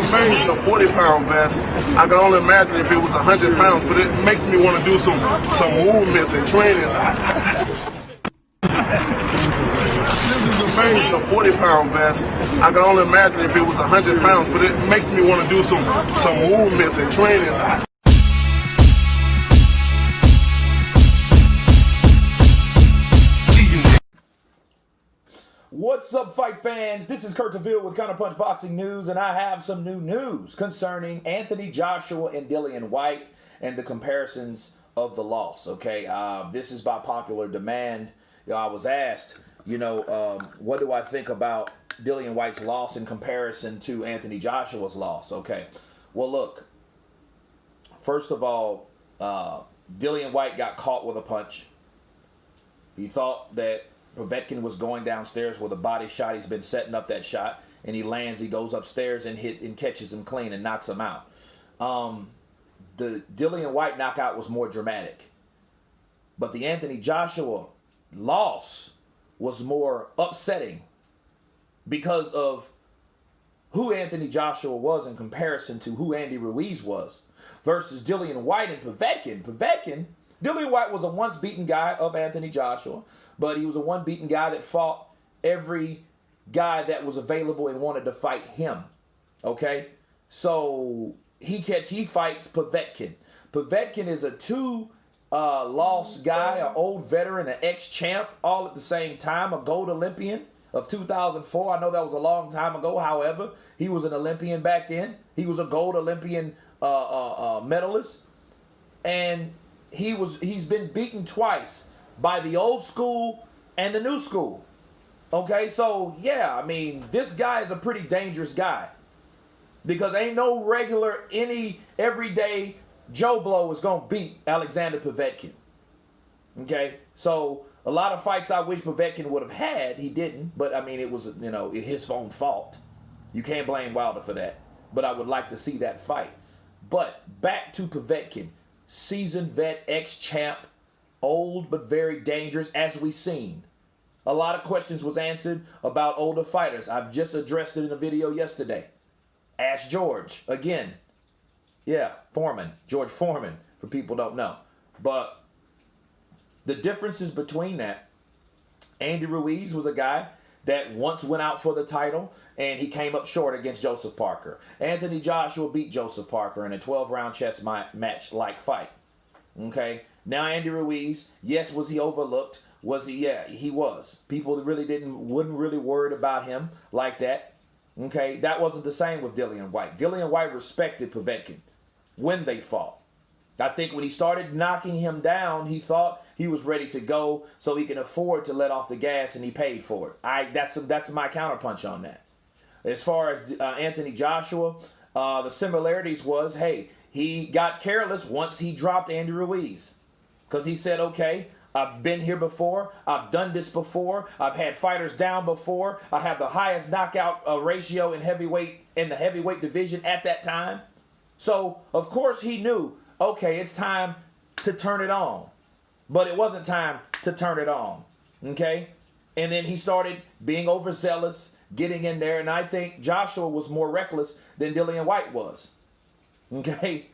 a 40-pound vest. I can only imagine if it was 100 pounds, but it makes me want to do some movements and training. This is amazing, a 40-pound vest. I can only imagine if it was 100 pounds, but it makes me want to do some movements and training. What's up, fight fans? This is Kurt DeVille with Counterpunch Boxing News, and I have some new news concerning Anthony Joshua and Dillian Whyte and the comparisons of the loss, okay? This is by popular demand. I was asked, what do I think about Dillian Whyte's loss in comparison to Anthony Joshua's loss, okay? Well, look, first of all, Dillian Whyte got caught with a punch. He thought that Povetkin was going downstairs with a body shot. He's been setting up that shot, and he lands. He goes upstairs and catches him clean and knocks him out. The Dillian Whyte knockout was more dramatic, but the Anthony Joshua loss was more upsetting because of who Anthony Joshua was in comparison to who Andy Ruiz was versus Dillian Whyte and Povetkin. Dillian Whyte was a once beaten guy of Anthony Joshua, but he was a one beaten guy that fought every guy that was available and wanted to fight him. Okay? So he fights Povetkin. Povetkin is a two-loss guy, an old veteran, an ex-champ, all at the same time, a gold Olympian of 2004. I know that was a long time ago. However, he was an Olympian back then. He was a gold Olympian medalist. And he's been beaten twice by the old school and the new school. Okay, so yeah, I mean, this guy is a pretty dangerous guy because ain't no regular, any everyday Joe Blow is gonna beat Alexander Povetkin. Okay, so a lot of fights I wish Povetkin would have had, he didn't, but I mean, it was his own fault. You can't blame Wilder for that, but I would like to see that fight. But back to Povetkin. Seasoned vet, ex-champ, old but very dangerous, as we seen. A lot of questions was answered about older fighters. I've just addressed it in a video yesterday. Ask George, again. Yeah, George Foreman, for people who don't know. But the differences between that, Andy Ruiz was a guy that once went out for the title, and he came up short against Joseph Parker. Anthony Joshua beat Joseph Parker in a 12-round chess match-like fight. Okay? Now Andy Ruiz, yes, was he overlooked? Was he? Yeah, he was. People wasn't really worried about him like that. Okay? That wasn't the same with Dillian Whyte. Dillian Whyte respected Povetkin when they fought. I think when he started knocking him down, he thought he was ready to go so he can afford to let off the gas, and he paid for it. That's my counterpunch on that. As far as Anthony Joshua, the similarities was, hey, he got careless once he dropped Andy Ruiz because he said, okay, I've been here before. I've done this before. I've had fighters down before. I have the highest knockout ratio in the heavyweight division at that time. So, of course, he knew, okay, it's time to turn it on. But it wasn't time to turn it on. Okay? And then he started being overzealous, getting in there. And I think Joshua was more reckless than Dillian Whyte was. Okay?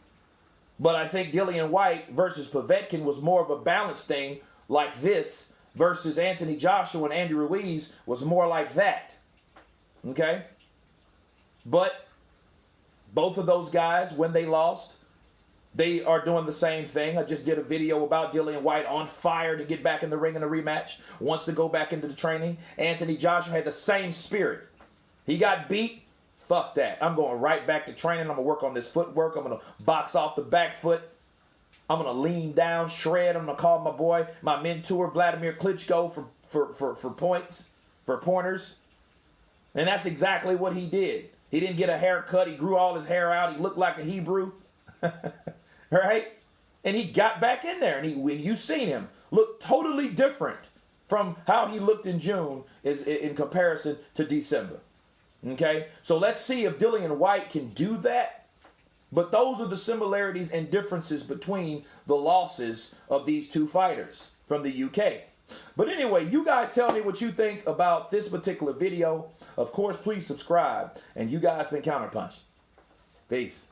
But I think Dillian Whyte versus Povetkin was more of a balanced thing like this versus Anthony Joshua and Andy Ruiz was more like that. Okay? But both of those guys, when they lost, they are doing the same thing. I just did a video about Dillian Whyte on fire to get back in the ring in a rematch, wants to go back into the training. Anthony Joshua had the same spirit. He got beat. Fuck that. I'm going right back to training. I'm going to work on this footwork. I'm going to box off the back foot. I'm going to lean down, shred. I'm going to call my boy, my mentor, Vladimir Klitschko for pointers. And that's exactly what he did. He didn't get a haircut. He grew all his hair out. He looked like a Hebrew. Right? And he got back in there. And when you seen him, look totally different from how he looked in June in comparison to December. Okay? So let's see if Dillian Whyte can do that. But those are the similarities and differences between the losses of these two fighters from the UK. But anyway, you guys tell me what you think about this particular video. Of course, please subscribe. And you guys been Counterpunch. Peace.